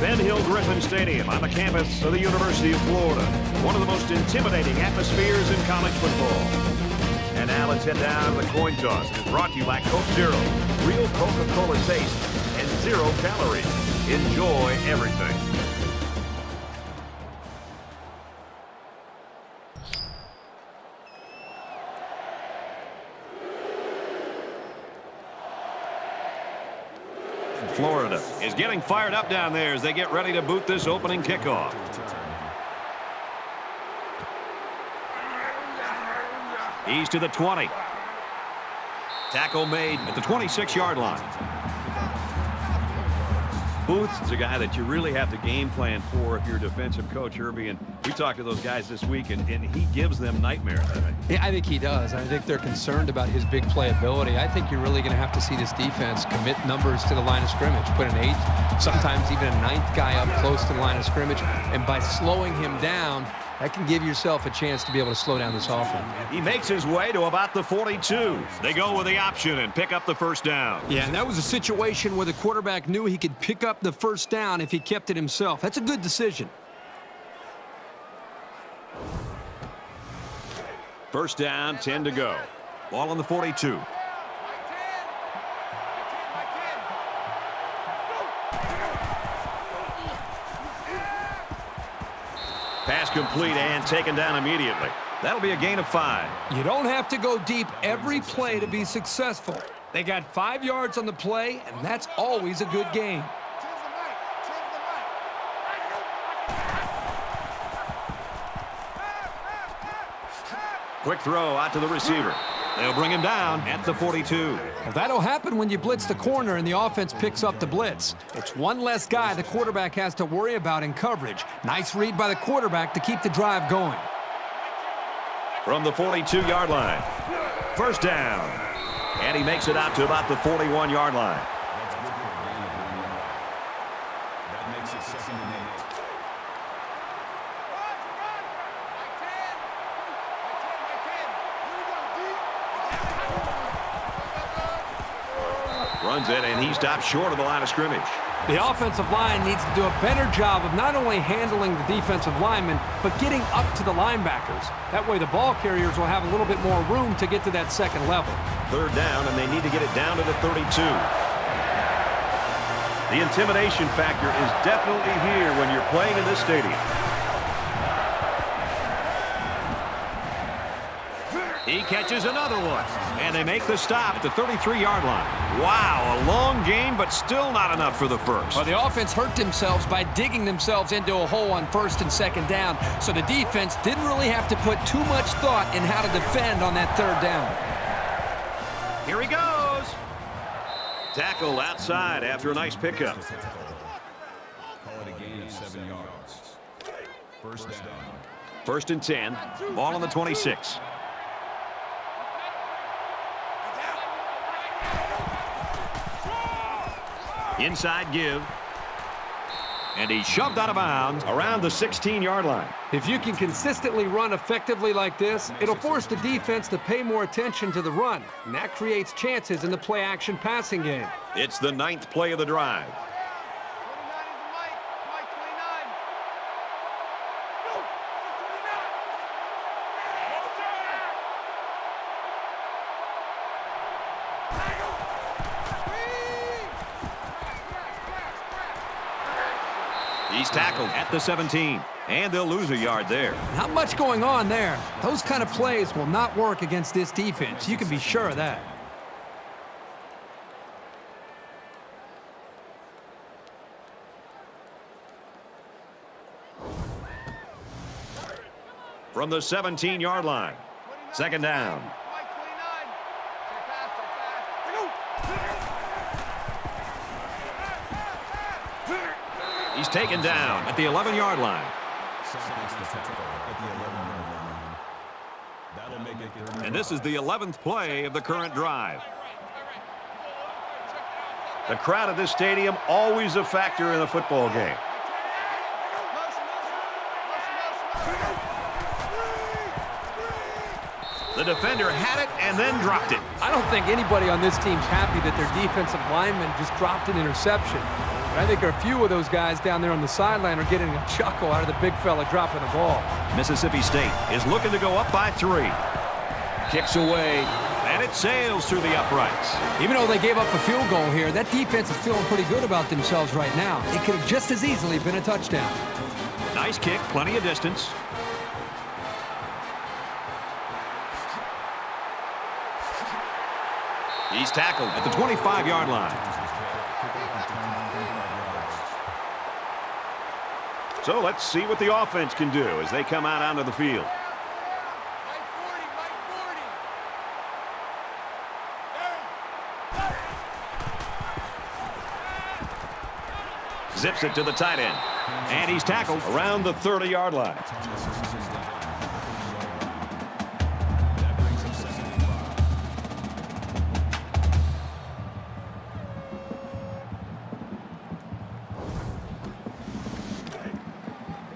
Ben Hill Griffin Stadium on the campus of the University of Florida. One of the most intimidating atmospheres in college football. And now let's head down to the coin toss. It's brought to you by Coke Zero. Real Coca-Cola taste and 0 calories. Enjoy everything. Florida is getting fired up down there as they get ready to boot this opening kickoff. He's to the 20. Tackle made at the 26-yard line. Booth is a guy that you really have to game plan for if you're a defensive coach, Herbie. And we talked to those guys this week, and he gives them nightmares. Yeah, I think he does. I think they're concerned about his big play ability. I think you're really going to have to see this defense commit numbers to the line of scrimmage. Put an 8th, sometimes even a 9th guy up close to the line of scrimmage. And by slowing him down, that can give yourself a chance to be able to slow down this offense. He makes his way to about the 42. They go with the option and pick up the first down. Yeah, and that was a situation where the quarterback knew he could pick up the first down if he kept it himself. That's a good decision. First down, 10 to go. Ball on the 42. Pass complete and taken down immediately. That'll be a gain of 5. You don't have to go deep every play to be successful. They got 5 yards on the play, and that's always a good gain. Quick throw out to the receiver. They'll bring him down at the 42. Well, that'll happen when you blitz the corner and the offense picks up the blitz. It's one less guy the quarterback has to worry about in coverage. Nice read by the quarterback to keep the drive going. From the 42-yard line. First down. And he makes it out to about the 41-yard line. That makes it 2nd and 8. Runs it, and he stops short of the line of scrimmage. The offensive line needs to do a better job of not only handling the defensive linemen, but getting up to the linebackers. That way the ball carriers will have a little bit more room to get to that second level. Third down, and they need to get it down to the 32. The intimidation factor is definitely here when you're playing in this stadium. He catches another one, and they make the stop at the 33-yard line. Wow, a long game, but still not enough for the first. Well, the offense hurt themselves by digging themselves into a hole on 1st and 2nd down, so the defense didn't really have to put too much thought in how to defend on that 3rd down. Here he goes. Tackle outside after a nice pickup. Call it a gain of 7 yards. First down. 1st and 10. Ball on the 26. Inside give. And he's shoved out of bounds around the 16-yard line. If you can consistently run effectively like this, it'll force the defense to pay more attention to the run, and that creates chances in the play-action passing game. It's the 9th play of the drive. He's tackled at the 17, and they'll lose a yard there. Not much going on there. Those kind of plays will not work against this defense. You can be sure of that. From the 17-yard line, 2nd down. He's taken down at the 11-yard line. And this is the 11th play of the current drive. The crowd at this stadium always a factor in a football game. The defender had it and then dropped it. I don't think anybody on this team's happy that their defensive lineman just dropped an interception. But I think a few of those guys down there on the sideline are getting a chuckle out of the big fella dropping the ball. Mississippi State is looking to go up by 3. Kicks away, and it sails through the uprights. Even though they gave up a field goal here, that defense is feeling pretty good about themselves right now. It could have just as easily been a touchdown. Nice kick, plenty of distance. He's tackled at the 25-yard line. So let's see what the offense can do as they come out onto the field. Zips it to the tight end. And he's tackled around the 30-yard line.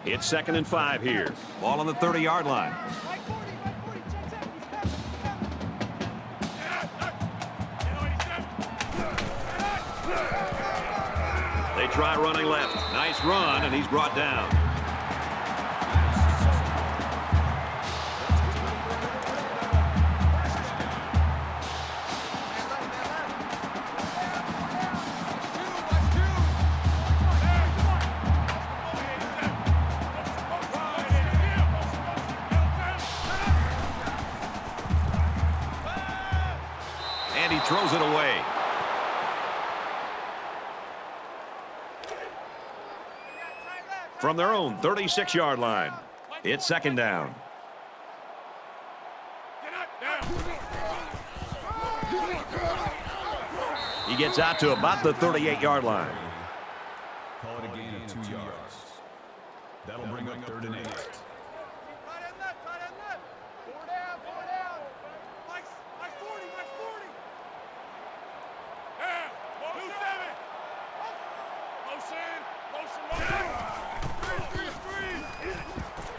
It's 2nd and 5 here. Ball on the 30-yard line. They try running left. Nice run, and he's brought down. And he throws it away. From their own 36-yard line, it's 2nd down. He gets out to about the 38-yard line. Call it a gain of 2 yards. That'll bring up 3rd and 8.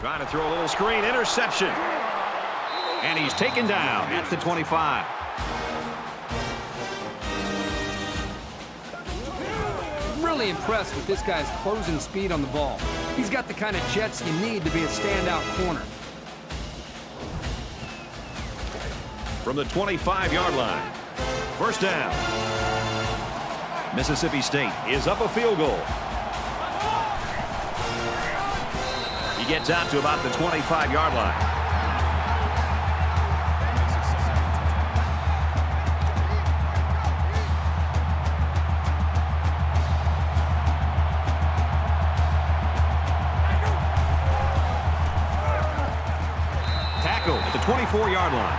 Trying to throw a little screen, interception. And he's taken down at the 25. Really impressed with this guy's closing speed on the ball. He's got the kind of jets you need to be a standout corner. From the 25-yard line, 1st down. Mississippi State is up a field goal. He gets out to about the 25-yard line. Tackle at the 24-yard line.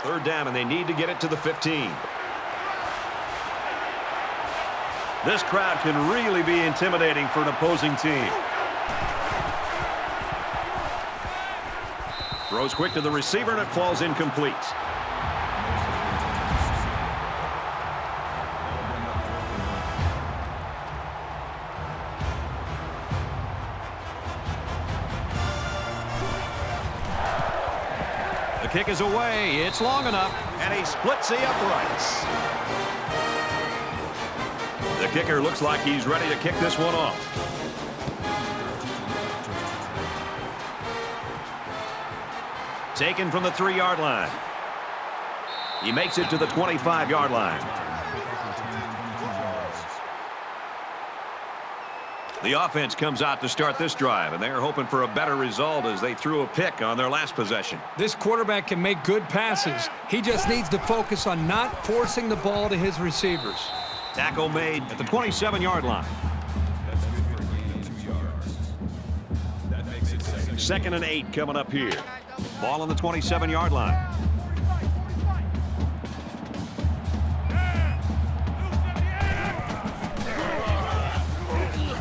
Third down, and they need to get it to the 15. This crowd can really be intimidating for an opposing team. Throws quick to the receiver, and it falls incomplete. The kick is away. It's long enough, and he splits the uprights. The kicker looks like he's ready to kick this one off. Taken from the 3-yard line. He makes it to the 25-yard line. The offense comes out to start this drive, and they're hoping for a better result as they threw a pick on their last possession. This quarterback can make good passes. He just needs to focus on not forcing the ball to his receivers. Tackle made at the 27-yard line. That's good for a gain of 2 yards. That makes it 2nd and 8 coming up here. Ball on the 27-yard line.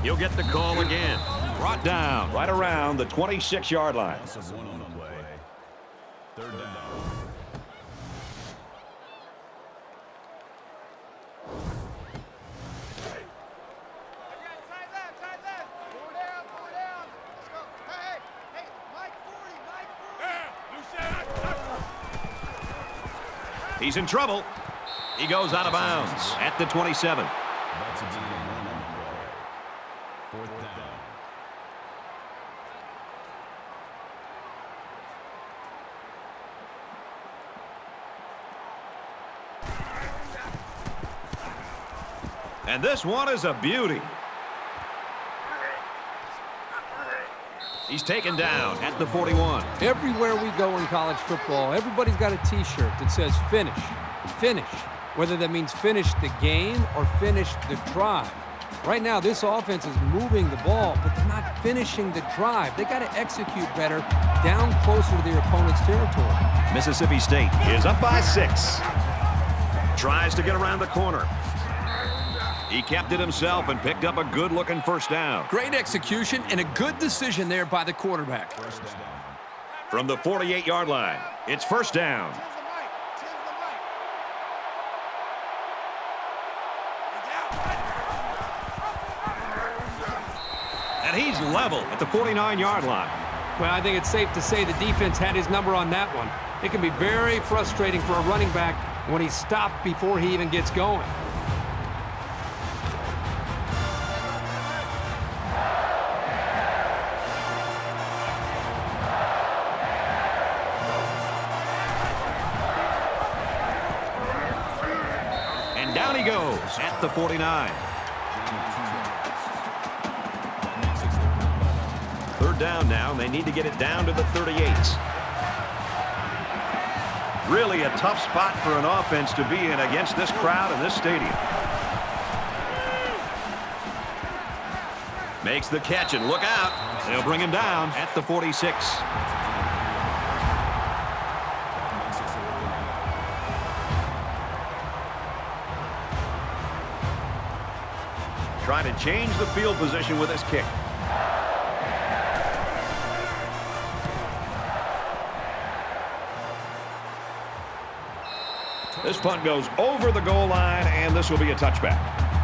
He'll get the call again. Brought down right around the 26-yard line. Loss of 1 on the play. 3rd down. He's in trouble. He goes out of bounds at the 27. That's a gain of 1 on the play. 4th down. And this one is a beauty. He's taken down at the 41. Everywhere we go in college football, everybody's got a T-shirt that says finish, finish. Whether that means finish the game or finish the drive. Right now, this offense is moving the ball, but they're not finishing the drive. They got to execute better down closer to their opponent's territory. Mississippi State is up by 6. Tries to get around the corner. He kept it himself and picked up a good-looking first down. Great execution and a good decision there by the quarterback. From the 48-yard line, it's first down. And he's level at the 49-yard line. Well, I think it's safe to say the defense had his number on that one. It can be very frustrating for a running back when he's stopped before he even gets going. And down he goes at the 49. Third down now, and they need to get it down to the 38. Really a tough spot for an offense to be in against this crowd in this stadium. Makes the catch, and look out. They'll bring him down at the 46. Trying to change the field position with his kick. This punt goes over the goal line, and this will be a touchback.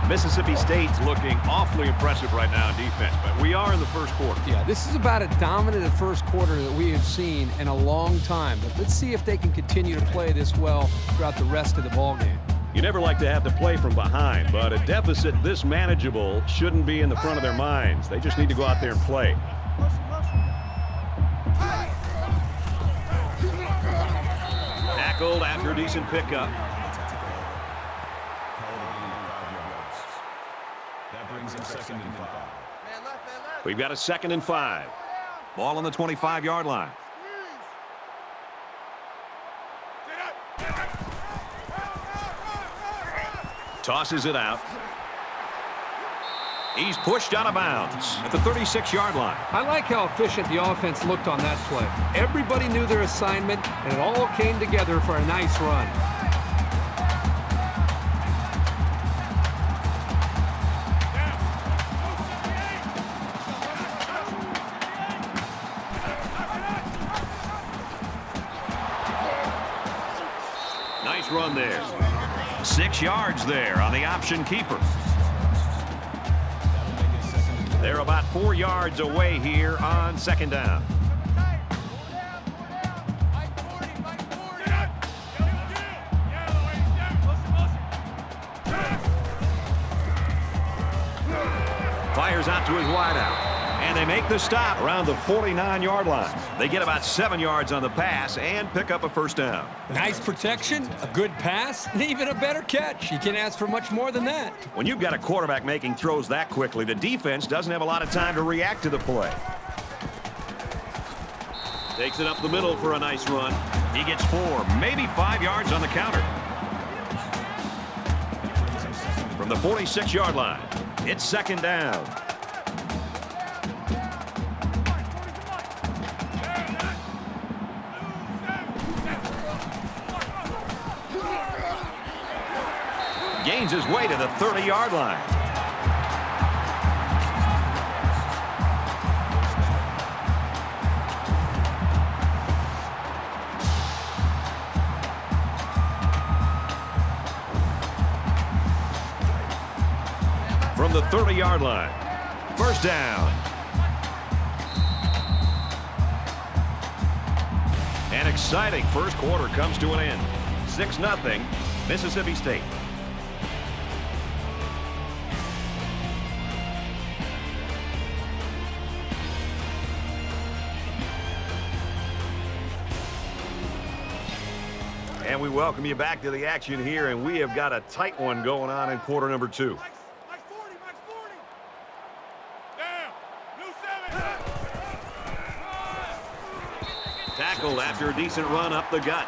Mississippi State's looking awfully impressive right now in defense, but we are in the first quarter. Yeah, this is about as dominant a first quarter that we have seen in a long time. But let's see if they can continue to play this well throughout the rest of the ball game. You never like to have to play from behind, but a deficit this manageable shouldn't be in the front of their minds. They just need to go out there and play. Tackled after a decent pickup. That brings him 2nd and 5. We've got a 2nd and 5. Ball on the 25-yard line. Tosses it out. He's pushed out of bounds at the 36-yard line. I like how efficient the offense looked on that play. Everybody knew their assignment, and it all came together for a nice run. Nice run there. 6 yards there on the option keeper. They're about 4 yards away here on 2nd down. Fires out to his wideout. And they make the stop around the 49-yard line. They get about 7 yards on the pass and pick up a first down. Nice protection, a good pass, and even a better catch. You can't ask for much more than that. When you've got a quarterback making throws that quickly, the defense doesn't have a lot of time to react to the play. Takes it up the middle for a nice run. He gets 4, maybe 5 yards on the counter. From the 46-yard line, it's 2nd down. Gains his way to the 30-yard line. From the 30-yard line, first down. An exciting first quarter comes to an end. 6-0. Mississippi State. And we welcome you back to the action here, and we have got a tight one going on in quarter number 2. Tackled after a decent run up the gut.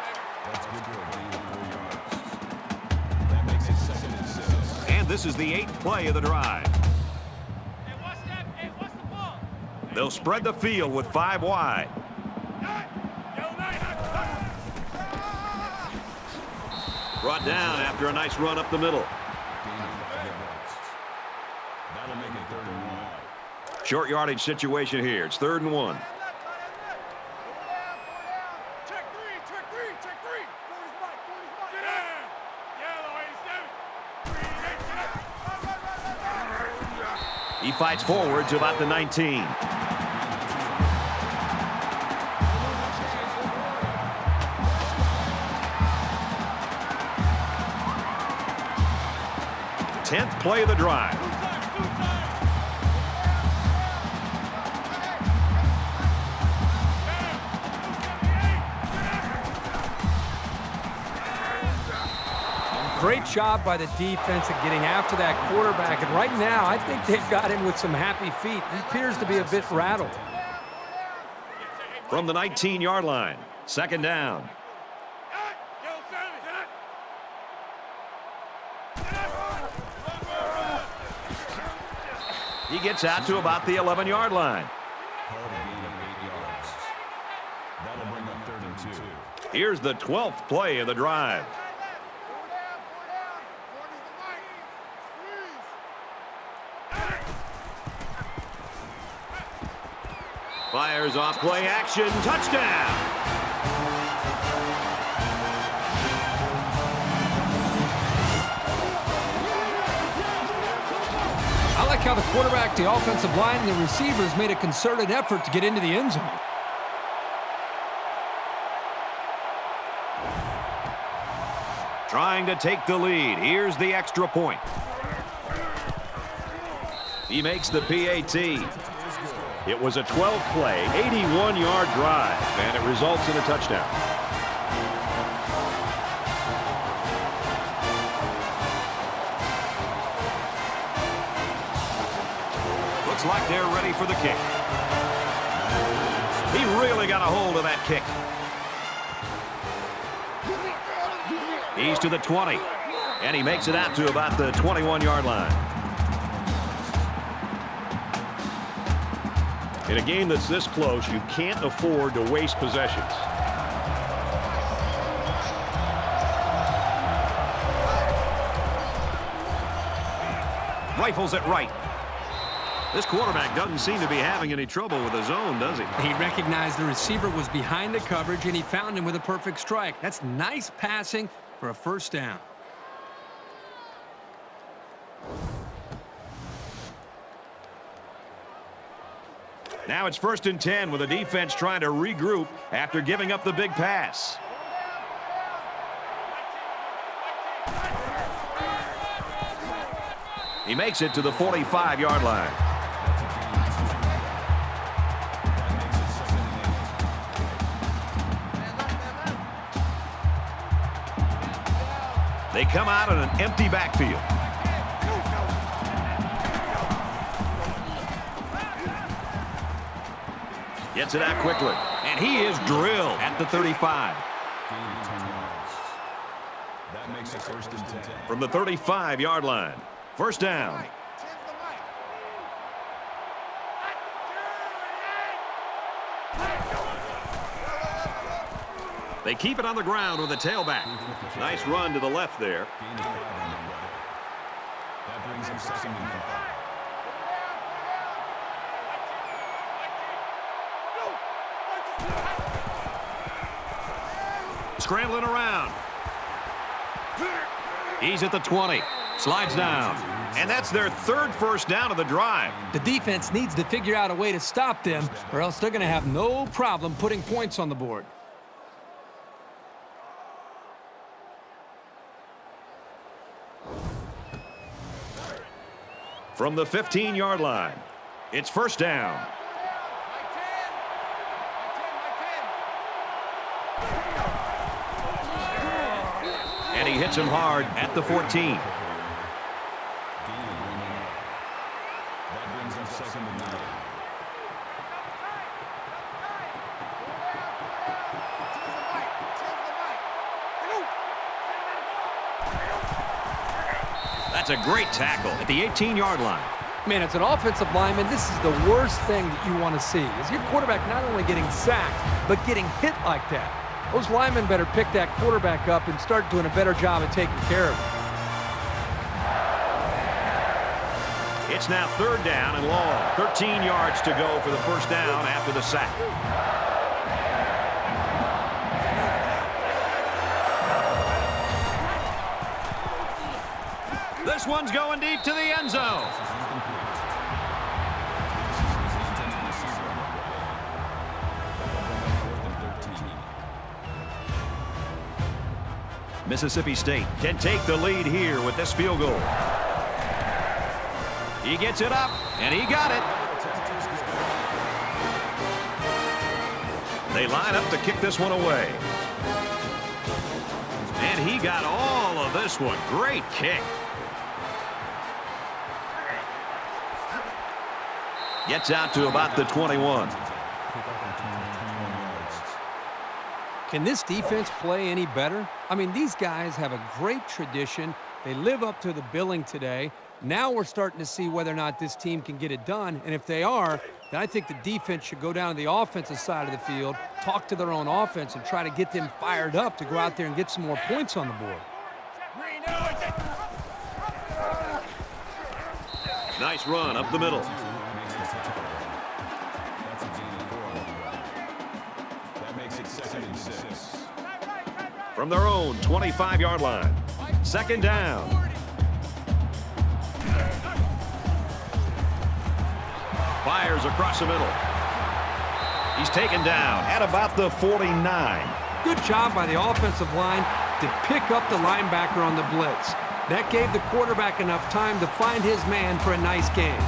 And this is the 8th play of the drive. They'll spread the field with 5 wide. Brought down after a nice run up the middle. That'll make it 3rd and 1. Short yardage situation here. It's 3rd and 1. He fights forward to about the 19. Tenth play of the drive. Great job by the defense at getting after that quarterback. And right now, I think they've got him with some happy feet. He appears to be a bit rattled. From the 19-yard line, 2nd down. He gets out to about the 11-yard line. That'll bring up 3rd and 2. Here's the 12th play of the drive. Fires off play action. Touchdown. I like how the quarterback, the offensive line, and the receivers made a concerted effort to get into the end zone. Trying to take the lead. Here's the extra point. He makes the PAT. It was a 12-play, 81-yard drive, and it results in a touchdown. Looks like they're ready for the kick. He really got a hold of that kick. He's to the 20, and he makes it out to about the 21-yard line. In a game that's this close, you can't afford to waste possessions. Rifles it right. This quarterback doesn't seem to be having any trouble with the zone, does he? He recognized the receiver was behind the coverage, and he found him with a perfect strike. That's nice passing for a 1st down. Now it's 1st and 10 with the defense trying to regroup after giving up the big pass. He makes it to the 45-yard line. They come out in an empty backfield. Gets it out quickly, and he is drilled at the 35. That makes it 1st and 10. From the 35-yard line, 1st down. They keep it on the ground with a tailback. Nice run to the left there. That brings him 2nd and 5. Scrambling around. He's at the 20. Slides down. And that's their 3rd 1st down of the drive. The defense needs to figure out a way to stop them, or else they're going to have no problem putting points on the board. From the 15-yard line, it's first down. And he hits him hard at the 14. That brings up second and 9. That's a great tackle at the 18-yard line. Man, as an offensive lineman, this is the worst thing that you want to see, is your quarterback not only getting sacked, but getting hit like that. Those linemen better pick that quarterback up and start doing a better job of taking care of him. It's now third down and long. 13 yards to go for the first down after the sack. This one's going deep to the end zone. Mississippi State can take the lead here with this field goal. He gets it up, and he got it. They line up to kick this one away. And he got all of this one. Great kick. Gets out to about the 21. Can this defense play any better? I mean, these guys have a great tradition. They live up to the billing today. Now we're starting to see whether or not this team can get it done. And if they are, then I think the defense should go down to the offensive side of the field, talk to their own offense, and try to get them fired up to go out there and get some more points on the board. Nice run up the middle. That makes it second and 6. From their own 25-yard line. Second down. Fires across the middle. He's taken down at about the 49. Good job by the offensive line to pick up the linebacker on the blitz. That gave the quarterback enough time to find his man for a nice game.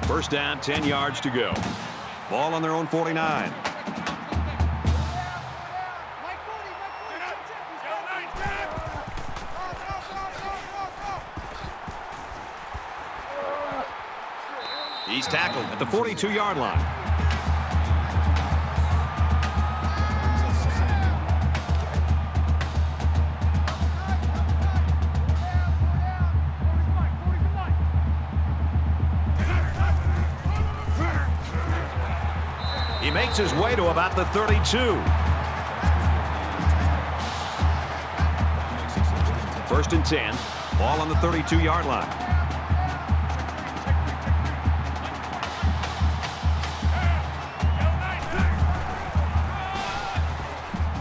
First down, 10 yards to go. Ball on their own 49. He's tackled at the 42-yard line. He makes his way to about the 32. First and 10. Ball on the 32-yard line.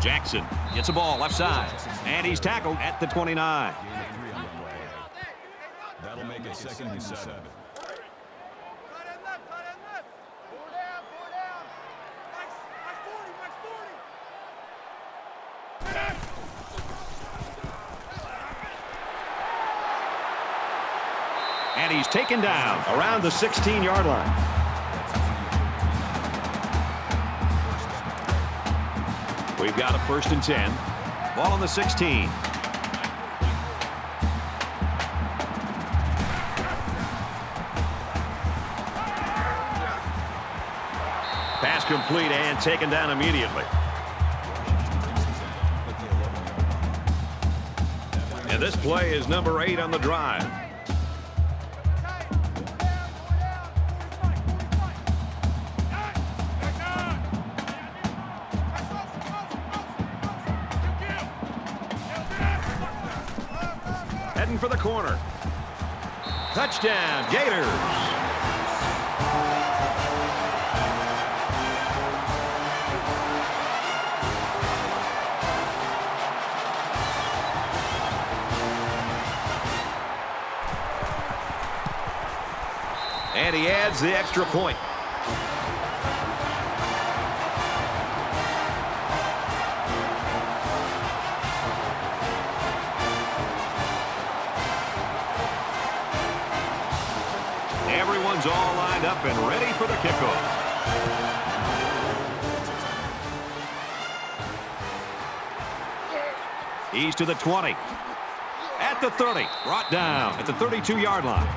Jackson gets a ball left side, and he's tackled at the 29. That'll make it second and 7. And he's taken down around the 16-yard line. We've got a first and 10. Ball on the 16. Pass complete and taken down immediately. And this play is number 8 on the drive. Heading for the corner. Touchdown, Gators. And he adds the extra point. Everyone's all lined up and ready for the kickoff. He's to the 20. At the 30. Brought down at the 32-yard line.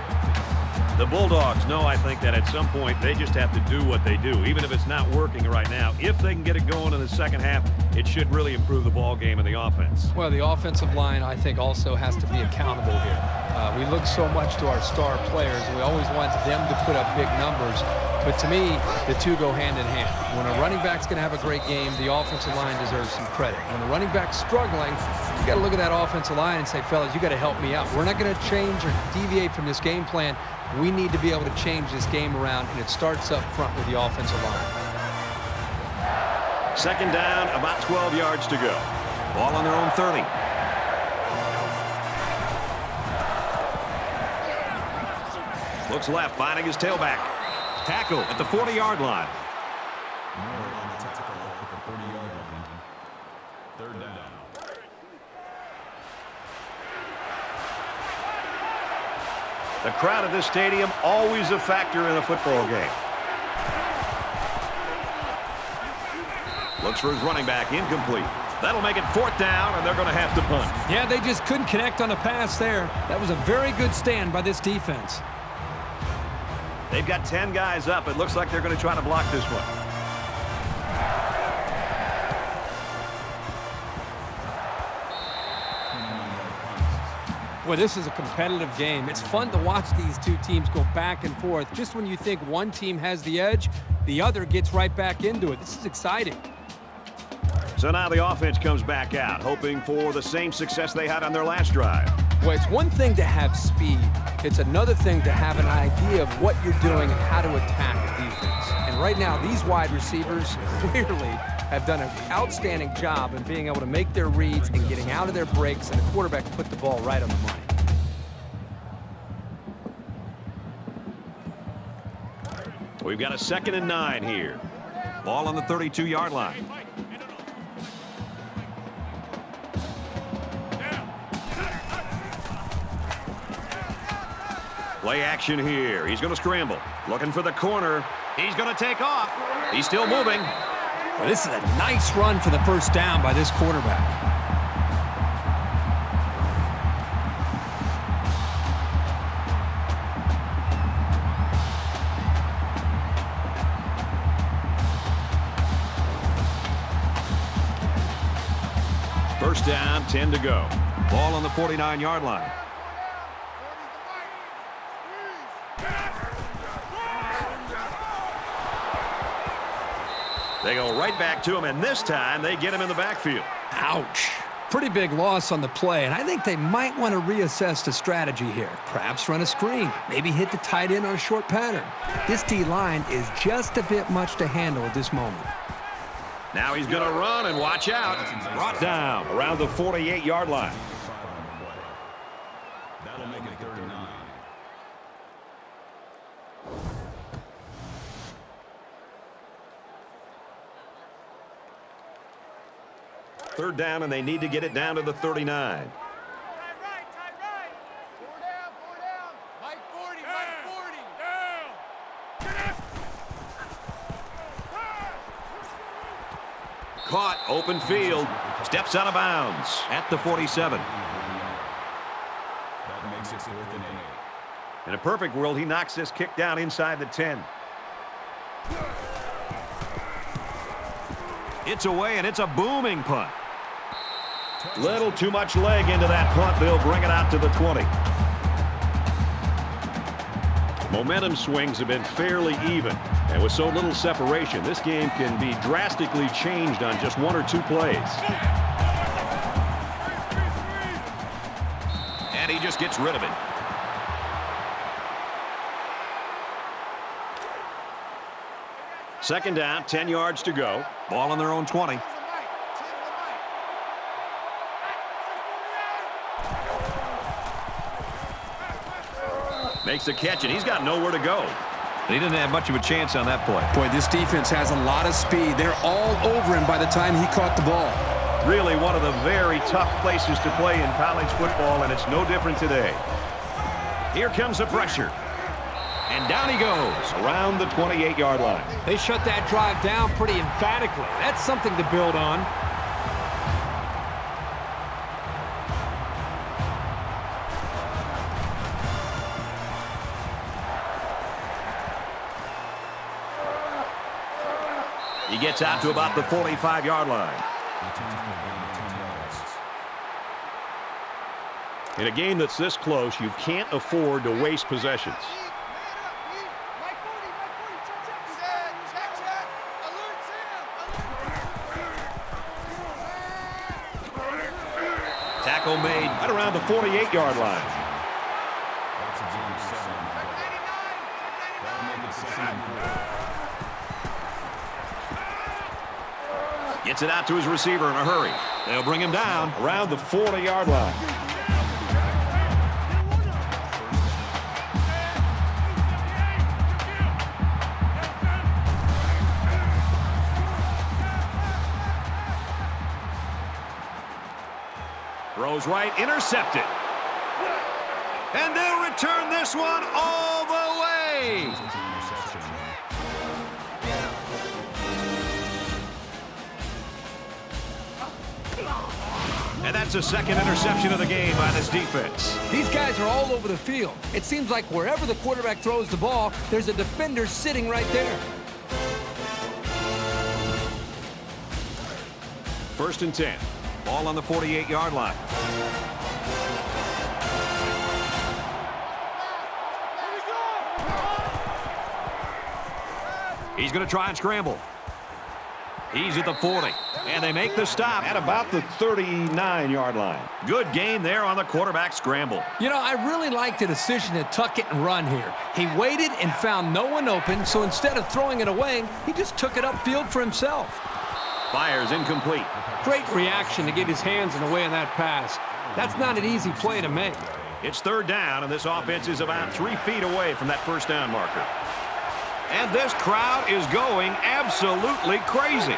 The Bulldogs know, I think, that at some point they just have to do what they do, even if it's not working right now. If they can get it going in the second half, it should really improve the ball game and the offense. Well, the offensive line, I think, also has to be accountable here. We look so much to our star players, and we always want them to put up big numbers. But to me, the two go hand in hand. When a running back's going to have a great game, the offensive line deserves some credit. When the running back's struggling, you got to look at that offensive line and say, fellas, you got to help me out. We're not going to change or deviate from this game plan. We need to be able to change this game around, and it starts up front with the offensive line. Second down, about 12 yards to go. Ball on their own 30. Looks left, finding his tailback. Tackle at the 40-yard line. Third down. The crowd at this stadium, always a factor in a football game. Looks for his running back, incomplete. That'll make it fourth down, and they're going to have to punt. Yeah, they just couldn't connect on a pass there. That was a very good stand by this defense. They've got 10 guys up. It looks like they're going to try to block this one. Well, this is a competitive game. It's fun to watch these two teams go back and forth. Just when you think one team has the edge, the other gets right back into it. This is exciting. So now the offense comes back out, hoping for the same success they had on their last drive. Well, it's one thing to have speed. It's another thing to have an idea of what you're doing and how to attack a defense. And right now, these wide receivers clearly have done an outstanding job in being able to make their reads and getting out of their breaks, and the quarterback put the ball right on the money. We've got a 2nd and 9 here. Ball on the 32-yard line. Play action here. He's going to scramble. Looking for the corner. He's going to take off. He's still moving. Well, this is a nice run for the first down by this quarterback. First down, 10 to go. Ball on the 49-yard line. They go right back to him, and this time they get him in the backfield. Ouch. Pretty big loss on the play, and I think they might want to reassess the strategy here. Perhaps run a screen, maybe hit the tight end on a short pattern. This D-line is just a bit much to handle at this moment. Now he's going to run, and watch out. Brought down around the 48-yard line. That'll make it 39. Third down, and they need to get it down to the 39. Caught, open field, steps out of bounds at the 47. That makes it 4th and 8. In a perfect world, he knocks this kick down inside the 10. It's away, and it's a booming punt. Little too much leg into that punt. They'll bring it out to the 20. Momentum swings have been fairly even. And with so little separation, this game can be drastically changed on just 1 or 2 plays. And he just gets rid of it. Second down, 10 yards to go. Ball on their own 20. Makes the catch, and he's got nowhere to go. He didn't have much of a chance on that play. Boy, this defense has a lot of speed. They're all over him by the time he caught the ball. Really one of the very tough places to play in college football, and it's no different today. Here comes the pressure. And down he goes around the 28-yard line. They shut that drive down pretty emphatically. That's something to build on. He gets out to about the 45-yard line. In a game that's this close, you can't afford to waste possessions. Tackle made right around the 48-yard line. Gets it out to his receiver in a hurry. They'll bring him down around the 40-yard line. Throws right, intercepted. And they'll return this one all the way. And that's the second interception of the game by this defense. These guys are all over the field. It seems like wherever the quarterback throws the ball, there's a defender sitting right there. First and 10. Ball on the 48-yard line. He's going to try and scramble. He's at the 40. And they make the stop at about the 39-yard line. Good gain there on the quarterback scramble. You know, I really like the decision to tuck it and run here. He waited and found no one open, so instead of throwing it away, he just took it upfield for himself. Fires incomplete. Great reaction to get his hands in the way of that pass. That's not an easy play to make. It's third down, and this offense is about 3 feet away from that first down marker. And this crowd is going absolutely crazy.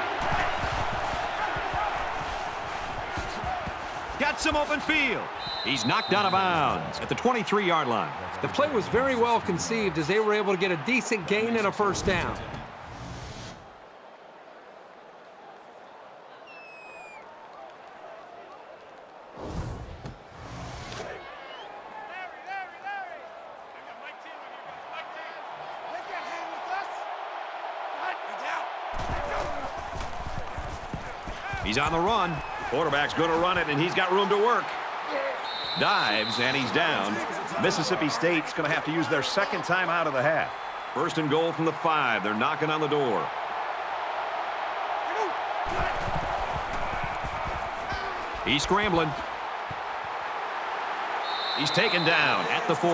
Got some open field. He's knocked out of bounds at the 23-yard line. The play was very well conceived as they were able to get a decent gain and a first down. He's on the run. Quarterback's going to run it, and he's got room to work. Dives, and he's down. Mississippi State's going to have to use their second time out of the half. First and goal from the 5. They're knocking on the door. He's scrambling. He's taken down at the 4.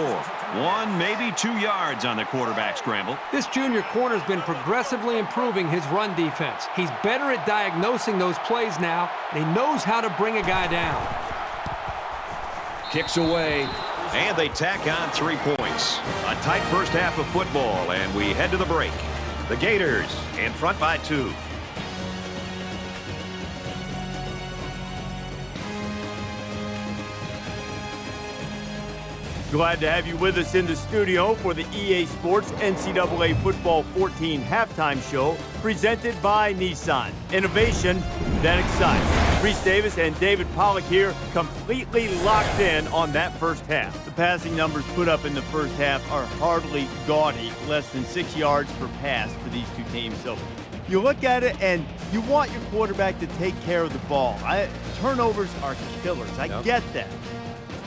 1, maybe 2 yards on the quarterback scramble. This junior corner's been progressively improving his run defense. He's better at diagnosing those plays now, and he knows how to bring a guy down. Kicks away, and they tack on 3 points. A tight first half of football, and we head to the break. The Gators in front by 2. Glad to have you with us in the studio for the EA Sports NCAA Football 14 halftime show presented by Nissan. Innovation that excites. Reese Davis and David Pollack here, completely locked in on that first half. The passing numbers put up in the first half are hardly gaudy, less than 6 yards per pass for these two teams. So you look at it and you want your quarterback to take care of the ball. Turnovers are killers. I get that.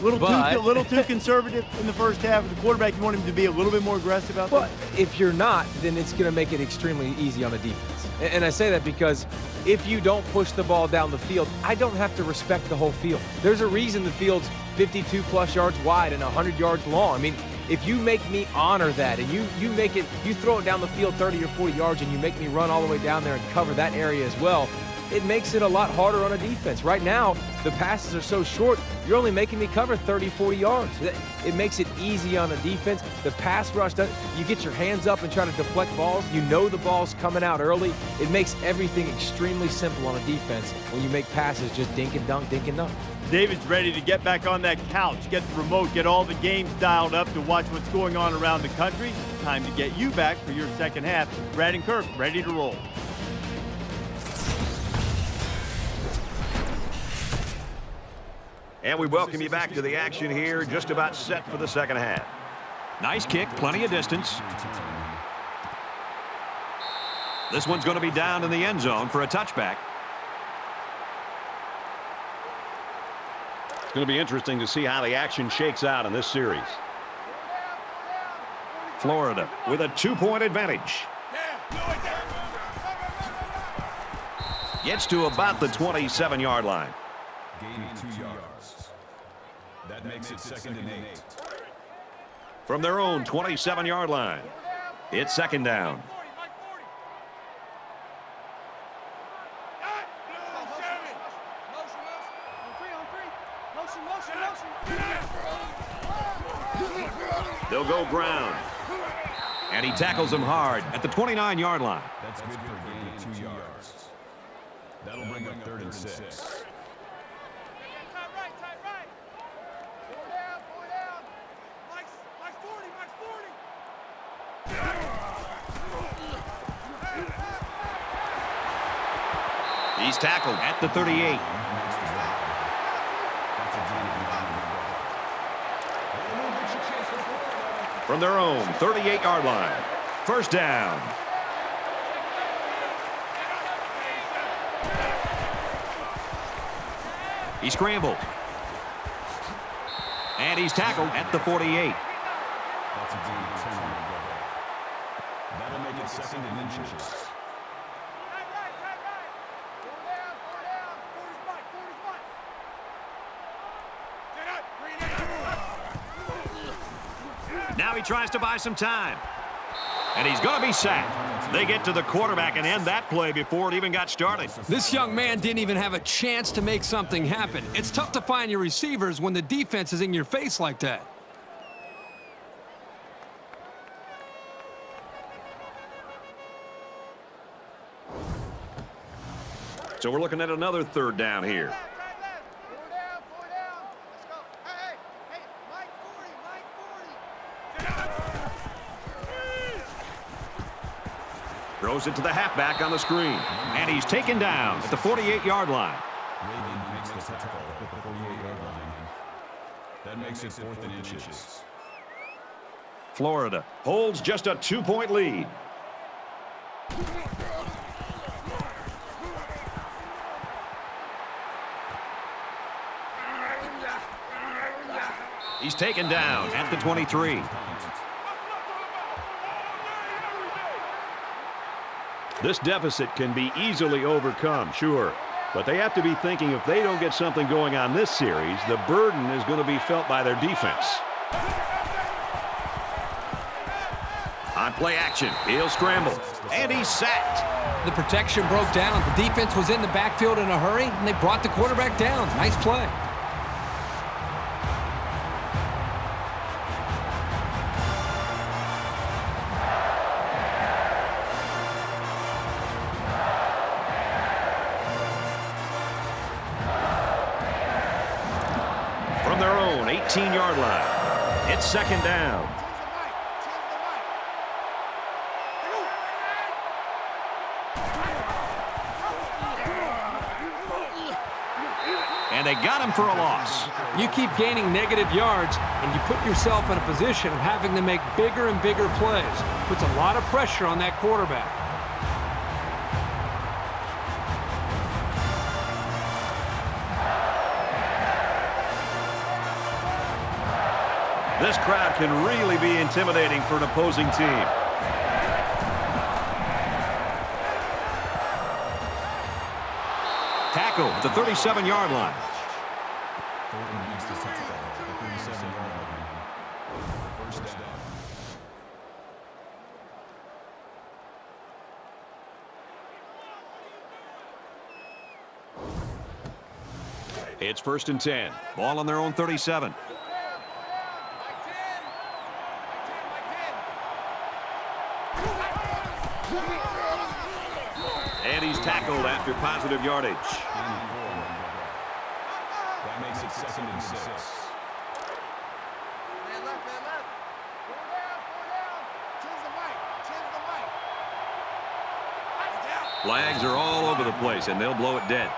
A little too conservative in the first half of the quarterback. You want him to be a little bit more aggressive out there? Well, if you're not, then it's going to make it extremely easy on the defense. And I say that because if you don't push the ball down the field, I don't have to respect the whole field. There's a reason the field's 52-plus yards wide and 100 yards long. I mean, if you make me honor that and you throw it down the field 30 or 40 yards and you make me run all the way down there and cover that area as well, it makes it a lot harder on a defense. Right now, the passes are so short, you're only making me cover 30, 40 yards. It makes it easy on a defense. The pass rush, you get your hands up and try to deflect balls. You know the ball's coming out early. It makes everything extremely simple on a defense when you make passes just dink and dunk, dink and dunk. David's ready to get back on that couch, get the remote, get all the games dialed up to watch what's going on around the country. Time to get you back for your second half. Brad and Kirk ready to roll. And we welcome you back to the action here, just about set for the second half. Nice kick, plenty of distance. This one's going to be down in the end zone for a touchback. It's going to be interesting to see how the action shakes out in this series. Florida with a 2-point advantage. Gets to about the 27-yard line. Gain of 2 yards. That makes it 2nd and 8. From their own 27-yard line, it's second down. They'll go ground. And he tackles him hard at the 29-yard line. That's good for a gain of 2 yards. That'll bring up 3rd and 6. He's tackled at the 38. From their own 38-yard line. First down. He scrambled. And he's tackled at the 48. That's a gain of 2. That'll make it 2nd and inches. Now he tries to buy some time. And he's going to be sacked. They get to the quarterback and end that play before it even got started. This young man didn't even have a chance to make something happen. It's tough to find your receivers when the defense is in your face like that. So we're looking at another third down here. Throws it to the halfback on the screen. And he's taken down at the 48-yard line. Reagan makes the tackle at the 48-yard line. That makes it 4th and inches. Florida holds just a 2-point lead. He's taken down at the 23. This deficit can be easily overcome, sure. But they have to be thinking if they don't get something going on this series, the burden is going to be felt by their defense. On play action, he'll scramble. And he's sacked. The protection broke down. The defense was in the backfield in a hurry, and they brought the quarterback down. Nice play. From their own 18-yard line, it's second down. And they got him for a loss. You keep gaining negative yards, and you put yourself in a position of having to make bigger and bigger plays. Puts a lot of pressure on that quarterback. This crowd can really be intimidating for an opposing team. Tackle at the 37-yard line. It's 1st and 10. Ball on their own 37. And he's tackled after positive yardage. That makes it 2nd and 6. Flags are all over the place, and they'll blow it dead.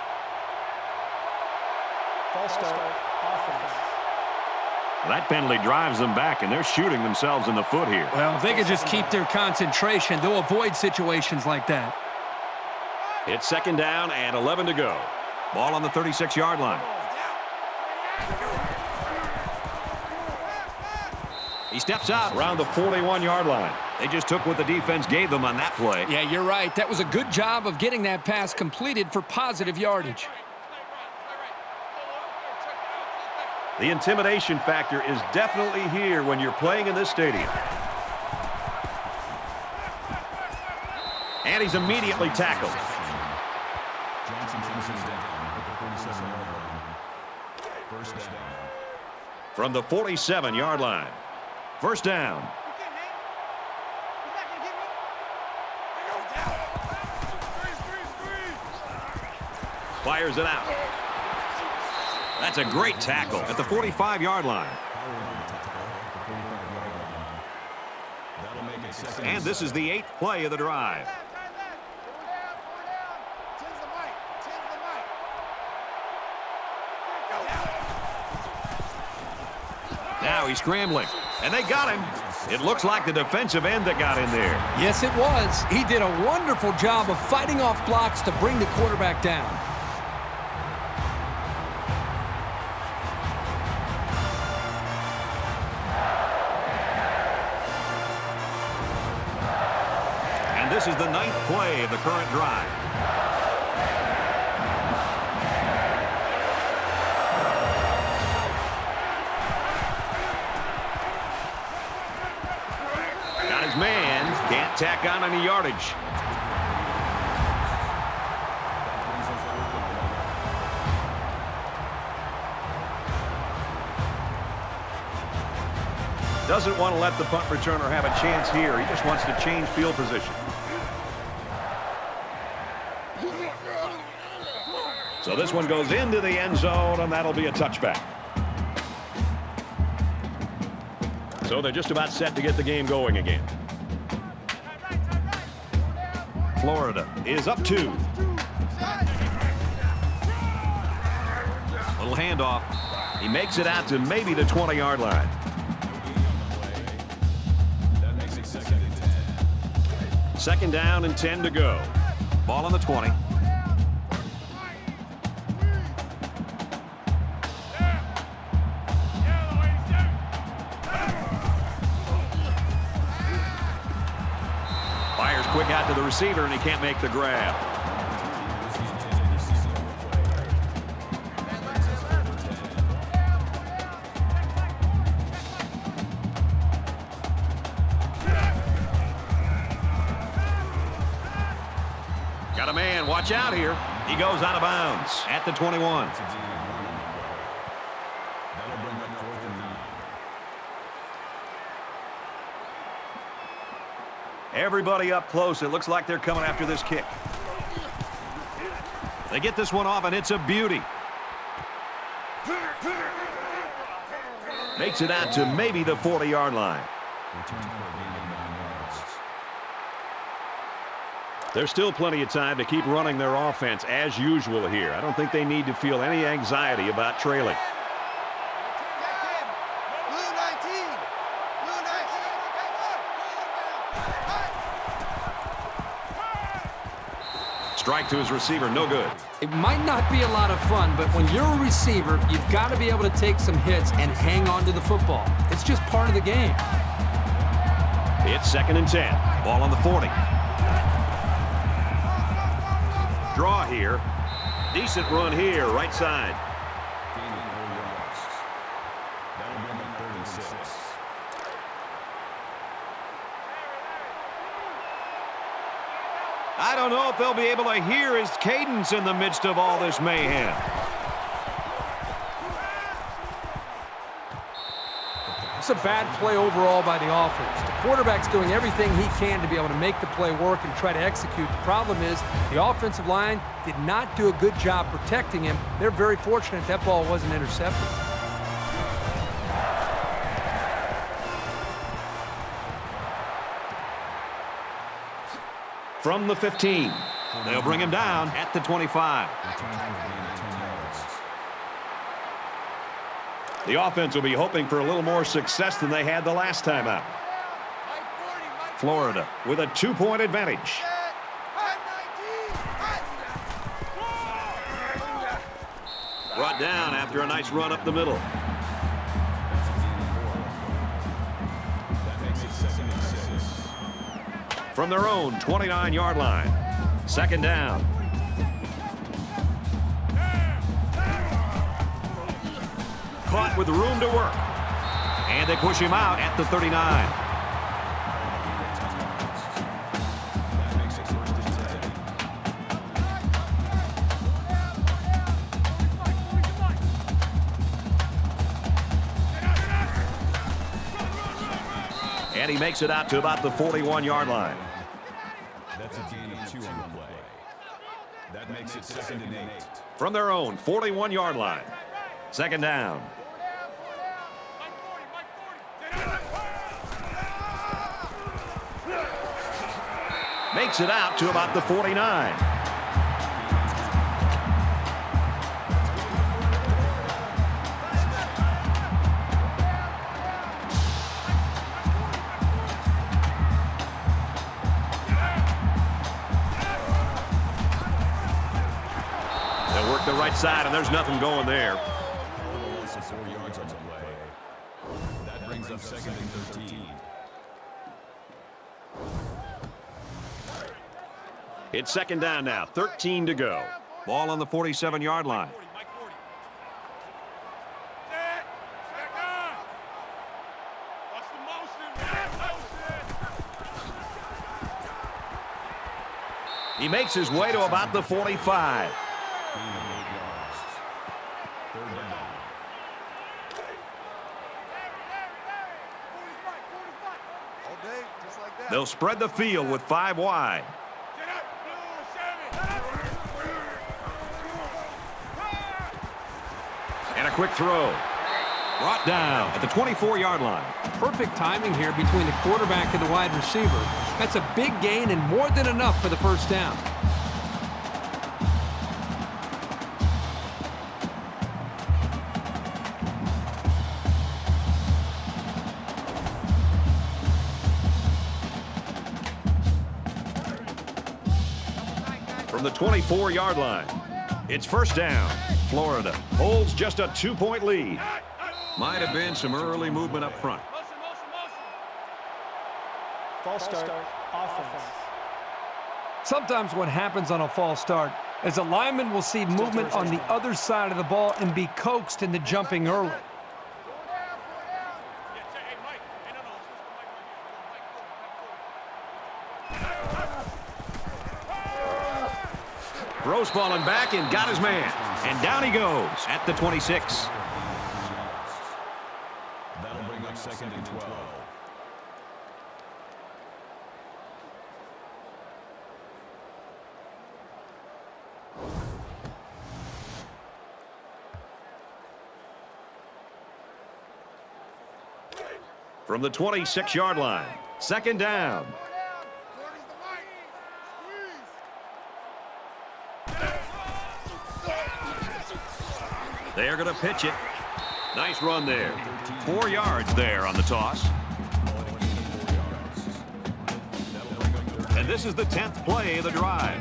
False start. Offense. That penalty drives them back, and they're shooting themselves in the foot here. Well, if they could just keep their concentration, they'll avoid situations like that. It's 2nd down and 11 to go. Ball on the 36-yard line. He steps out around the 41-yard line. They just took what the defense gave them on that play. Yeah, you're right. That was a good job of getting that pass completed for positive yardage. The intimidation factor is definitely here when you're playing in this stadium. And he's immediately tackled. Johnson finishes down at the 47-yard line. 1st down. From the 47-yard line. 1st down. Fires it out. That's a great tackle at the 45-yard line. And this is the 8th play of the drive. Now he's scrambling, and they got him. It looks like the defensive end that got in there. Yes, it was. He did a wonderful job of fighting off blocks to bring the quarterback down. And this is the 9th play of the current drive. Got his man. Can't tack on any yardage. Doesn't want to let the punt returner have a chance here. He just wants to change field position. So this one goes into the end zone, and that'll be a touchback. So they're just about set to get the game going again. Florida is up 2. Little handoff. He makes it out to maybe the 20-yard line. That makes it 2nd and 10. 2nd down and 10 to go. Ball on the 20. Fires quick out to the receiver, and he can't make the grab. Got a man. Watch out here. He goes out of bounds at the 21. That'll bring up 4th and 9. Everybody up close. It looks like they're coming after this kick. They get this one off, and it's a beauty. Makes it out to maybe the 40-yard line. There's still plenty of time to keep running their offense as usual here. I don't think they need to feel any anxiety about trailing. Strike to his receiver, no good. It might not be a lot of fun, but when you're a receiver, you've got to be able to take some hits and hang on to the football. It's just part of the game. It's 2nd and 10. Ball on the 40. Draw here. Decent run here, right side. Gaining 4 yards. That'll bring up 3rd and 6. I don't know if they'll be able to hear his cadence in the midst of all this mayhem. That's a bad play overall by the offense. The quarterback's doing everything he can to be able to make the play work and try to execute. The problem is the offensive line did not do a good job protecting him. They're very fortunate that ball wasn't intercepted. From the 15, they'll bring him down at the 25. The offense will be hoping for a little more success than they had the last time out. Florida with a 2-point advantage. Brought down after a nice run up the middle. From their own 29-yard line. Second down. Caught with room to work. And they push him out at the 39. And he makes it out to about the 41-yard line. That's a gain of 2 on the play. That makes it 2nd and 8. From their own 41-yard line. Second down. Makes it out to about the 49. They'll work the right side, and there's nothing going there. 4 yards on the play. That brings up 2nd and 13. It's second down now, 13 to go. Ball on the 47-yard line. He makes his way to about the 45. They'll spread the field with 5 wide. And a quick throw. Brought down at the 24-yard line. Perfect timing here between the quarterback and the wide receiver. That's a big gain and more than enough for the first down. From the 24-yard line, it's first down. Florida holds just a 2-point lead. Might have been some early movement up front. False start, offense. Sometimes what happens on a false start is a lineman will see movement on the other side of the ball and be coaxed into jumping early. Throws falling back and got his man. And down he goes at the 26. That'll bring up 2nd and 12. From the 26-yard line, second down. They're going to pitch it. Nice run there. 4 yards there on the toss. And this is the 10th play of the drive.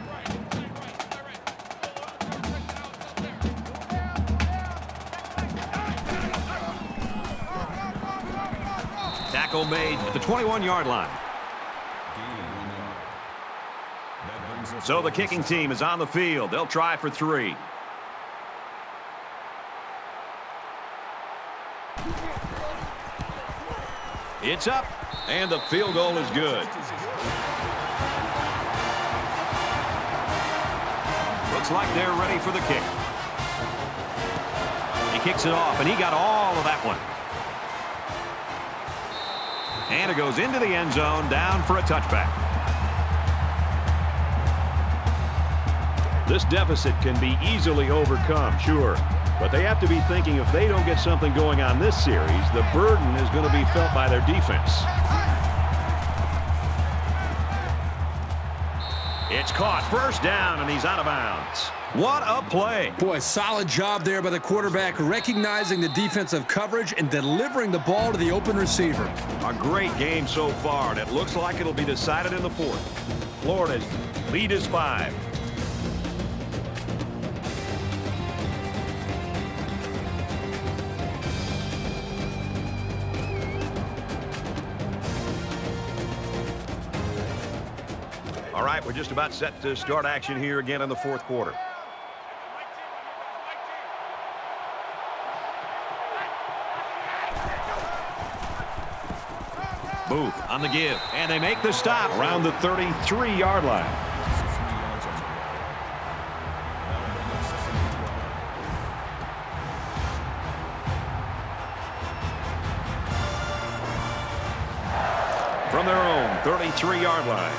Tackle made at the 21-yard line. So the kicking team is on the field. They'll try for 3. It's up, and the field goal is good. Looks like they're ready for the kick. He kicks it off, and he got all of that one. And it goes into the end zone, down for a touchback. This deficit can be easily overcome, sure. But they have to be thinking if they don't get something going on this series, the burden is going to be felt by their defense. It's caught. First down, and he's out of bounds. What a play. Boy, solid job there by the quarterback, recognizing the defensive coverage and delivering the ball to the open receiver. A great game so far, and it looks like it'll be decided in the fourth. Florida's lead is 5. All right, we're just about set to start action here again in the fourth quarter. Booth on the give, and they make the stop around the 33-yard line. From their own 33-yard line,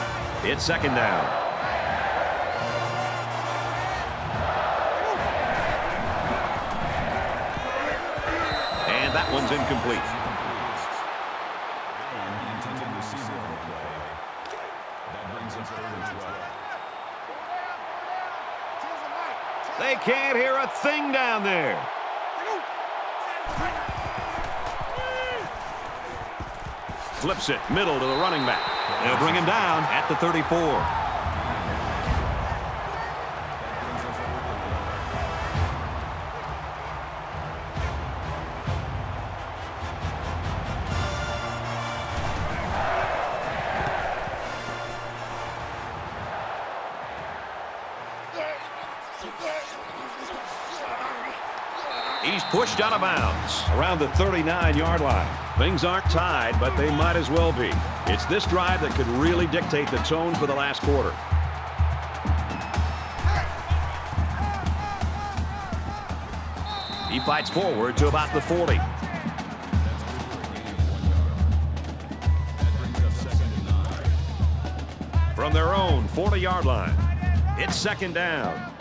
it's second down. And that one's incomplete. They can't hear a thing down there. Flips it middle to the running back. They'll bring him down at the 34. He's pushed out of bounds around the 39-yard line. Things aren't tied, but they might as well be. It's this drive that could really dictate the tone for the last quarter. He fights forward to about the 40. From their own 40-yard line, it's second down.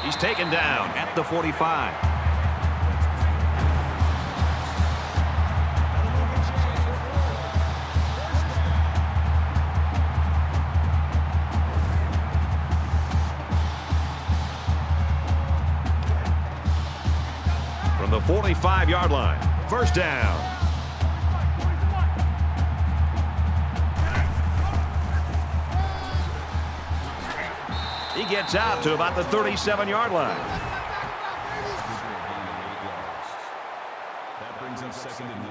He's taken down at the 45. From the 45-yard line, first down. He gets out to about the 37-yard line. That brings him second and 1.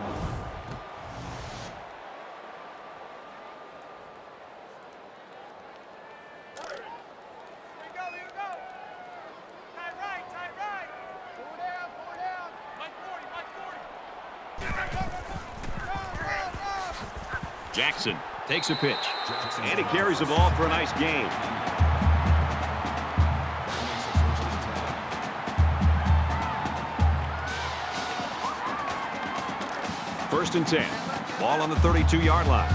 Jackson takes a pitch, and he carries the ball for a nice gain. First and 10. Ball on the 32-yard line.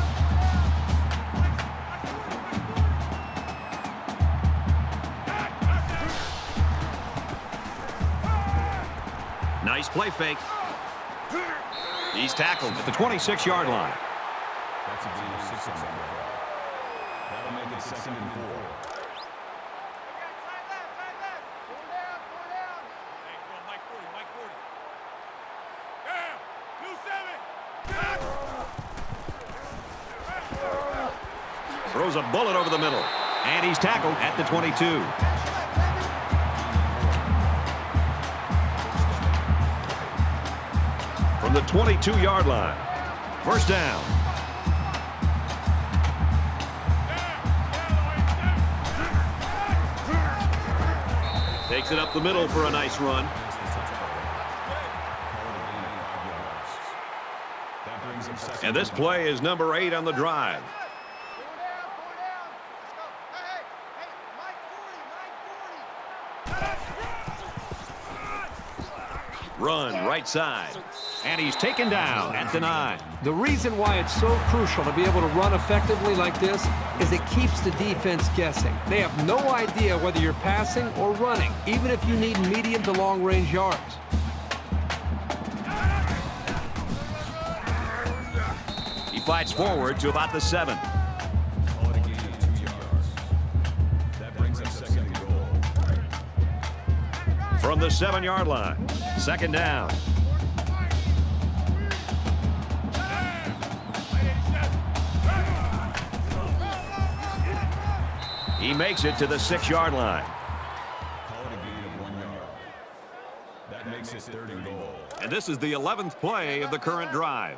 Nice play fake. He's tackled at the 26-yard line. That's a gain of 6 on the play. That'll make it second and 4. Throws a bullet over the middle. And he's tackled at the 22. From the 22-yard line. First down. Takes it up the middle for a nice run. And this play is number 8 on the drive. Run right side. And he's taken down at the 9. The reason why it's so crucial to be able to run effectively like this is it keeps the defense guessing. They have no idea whether you're passing or running, even if you need medium to long-range yards. He fights forward to about the 7. Call it a gain of 2 yards. That brings up second and goal. From the 7-yard line. Second down. He makes it to the 6-yard line. Call it a gain of 1 yard. That makes it third and goal. And this is the 11th play of the current drive.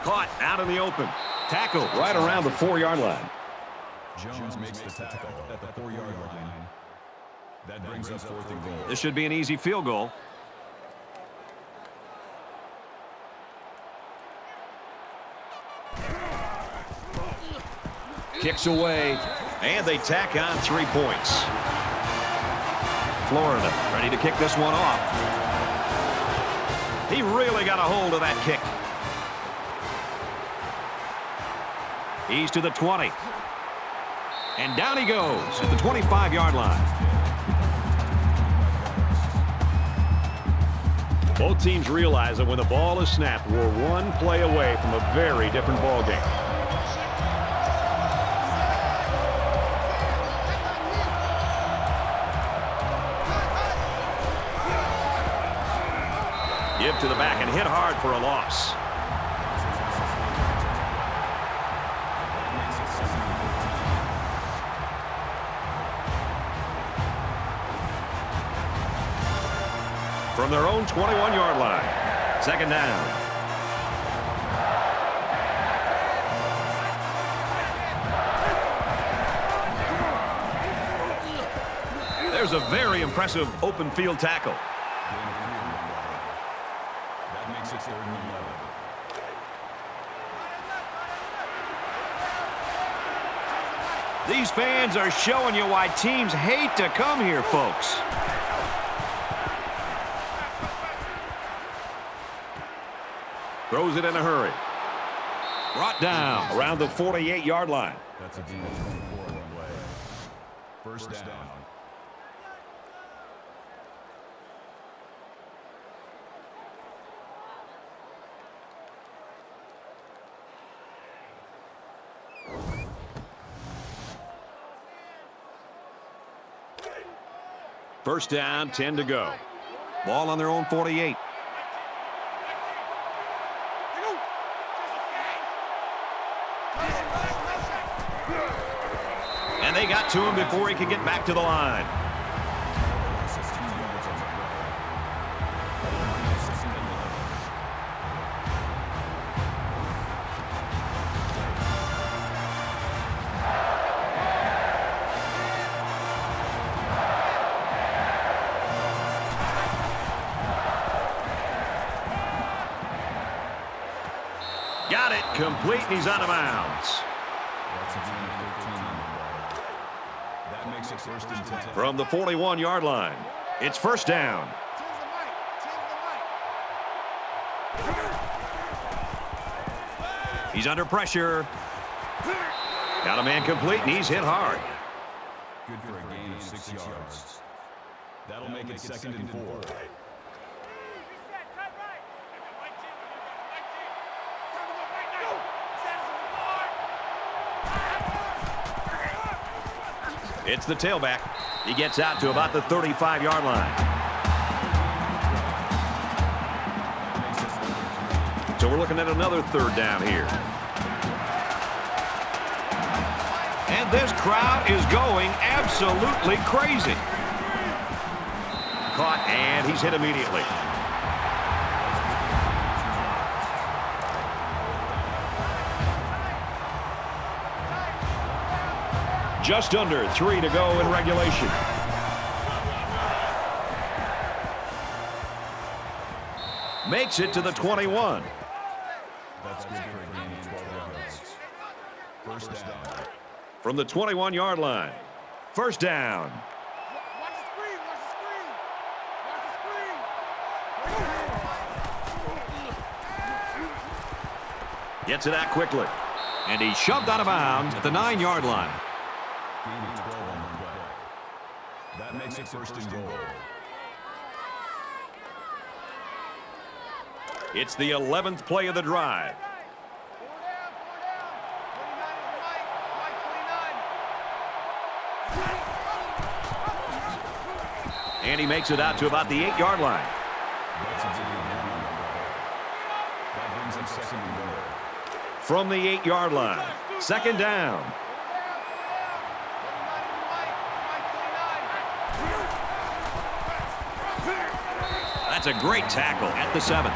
Caught out in the open. Tackle right around the 4-yard line. Jones makes the tackle at the 4-yard line. That brings up fourth and goal. This should be an easy field goal. Kicks away, and they tack on 3 points. Florida ready to kick this one off. He really got a hold of that kick. He's to the 20. And down he goes at the 25-yard line. Both teams realize that when the ball is snapped, we're one play away from a very different ball game. Give to the back and hit hard for a loss. From their own 21-yard line. Second down. There's a very impressive open field tackle. That makes it third and 11. These fans are showing you why teams hate to come here, folks. Throws it in a hurry. Brought down around the 48-yard line. That's a gain of 24 on the play. First down. First down, 10 to go. Ball on their own 48. And they got to him before he could get back to the line. Got it, complete, and he's out of bounds. That makes it first and 10. From the 41-yard line, it's first down. He's under pressure. Got a man complete, and he's hit hard. Good for a gain of 6 yards. That'll make it second and 4. It's the tailback. He gets out to about the 35-yard line. So we're looking at another third down here. And this crowd is going absolutely crazy. Caught, and he's hit immediately. Just under 3 to go in regulation. Makes it to the 21. That's good for a gain of 12 yards. First down. From the 21-yard line. First down. Gets it out quickly. And he's shoved out of bounds at the 9-yard line. Gain of 12 on the play. That makes it first and goal. It's the 11th play of the drive. And he makes it out to about the 8-yard line. That's a big one on the play. That brings him second and goal. From the 8-yard line. Second down. That's a great tackle at the 7.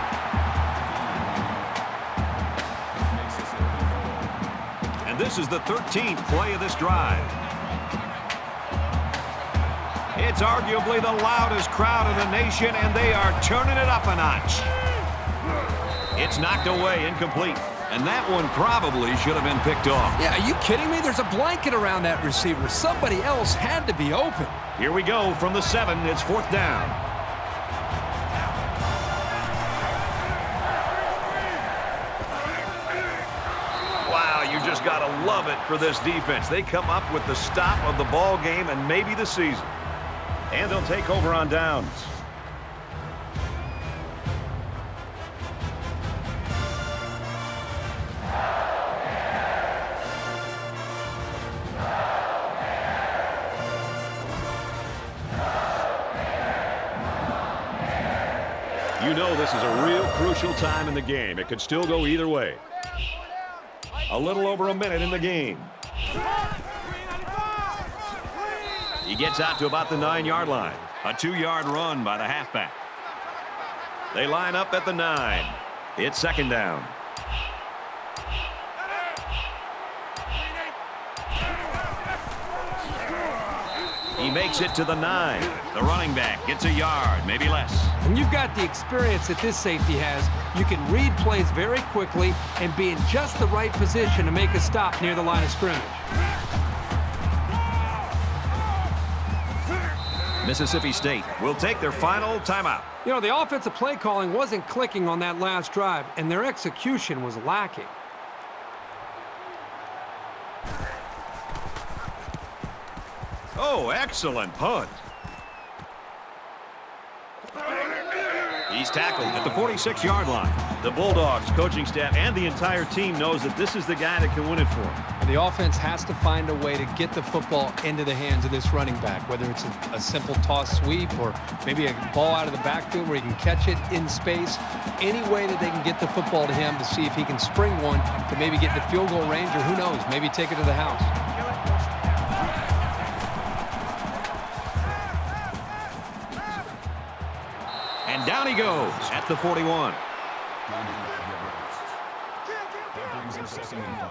And this is the 13th play of this drive. It's arguably the loudest crowd in the nation, and they are turning it up a notch. It's knocked away, incomplete. And that one probably should have been picked off. Yeah, are you kidding me? There's a blanket around that receiver. Somebody else had to be open. Here we go from the 7. It's fourth down. Wow, you just got to love it for this defense. They come up with the stop of the ball game and maybe the season. And they'll take over on downs. You know this is a real crucial time in the game. It could still go either way. A little over a minute in the game. He gets out to about the 9-yard line. A 2-yard run by the halfback. They line up at the 9. It's second down. He makes it to the 9. The running back gets a yard, maybe less. When you've got the experience that this safety has, you can read plays very quickly and be in just the right position to make a stop near the line of scrimmage. Mississippi State will take their final timeout. You know, the offensive play calling wasn't clicking on that last drive, and their execution was lacking. Oh, excellent punt. He's tackled at the 46-yard line. The Bulldogs coaching staff and the entire team knows that this is the guy that can win it for them. The offense has to find a way to get the football into the hands of this running back, whether it's a simple toss sweep or maybe a ball out of the backfield where he can catch it in space. Any way that they can get the football to him to see if he can spring one to maybe get the field goal range, or who knows, maybe take it to the house. And down he goes at the 41. That brings him second and 5.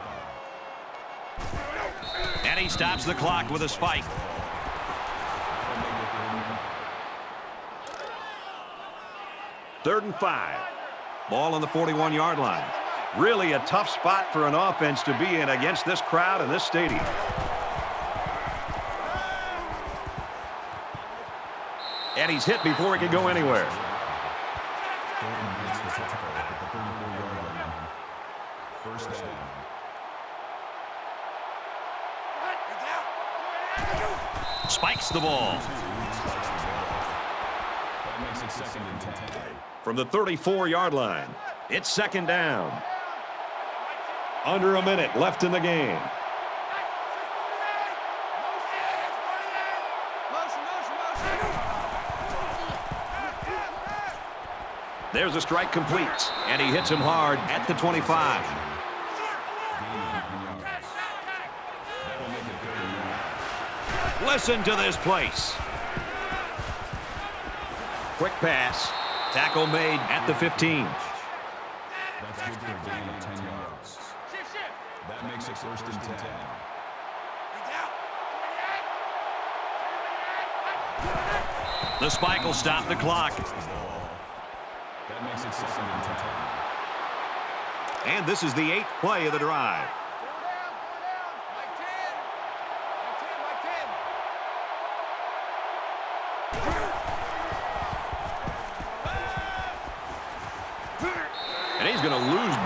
And he stops the clock with a spike. Third and 5. Ball on the 41-yard line. Really a tough spot for an offense to be in against this crowd in this stadium. And he's hit before he can go anywhere. First down. Spikes the ball. That makes it second and 10. From the 34-yard line, it's second down. Under a minute left in the game. There's a strike complete, and he hits him hard at the 25. Listen to this place. Quick pass. Tackle made at the 15. That's good for a gain of 10 yards. That makes it first and 10. The spike will stop the clock. That makes it second and 10. And this is the 8th play of the drive.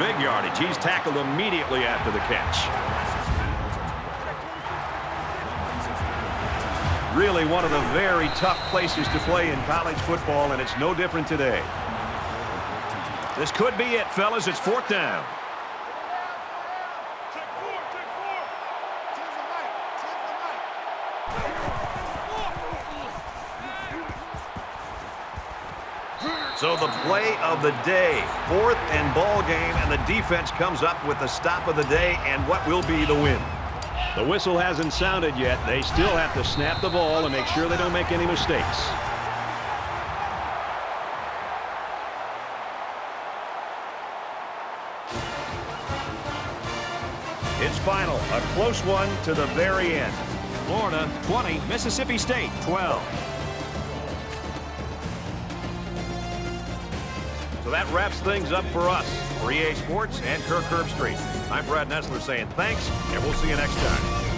Big yardage. He's tackled immediately after the catch. Really one of the very tough places to play in college football, and it's no different today. This could be it, fellas. It's 4th down. So the play of the day, 4th and ball game, and the defense comes up with the stop of the day and what will be the win. The whistle hasn't sounded yet. They still have to snap the ball and make sure they don't make any mistakes. It's final, a close one to the very end. Florida 20, Mississippi State 12. So that wraps things up for us. For EA Sports and Kirk Herbstreit, I'm Brad Nessler saying thanks, and we'll see you next time.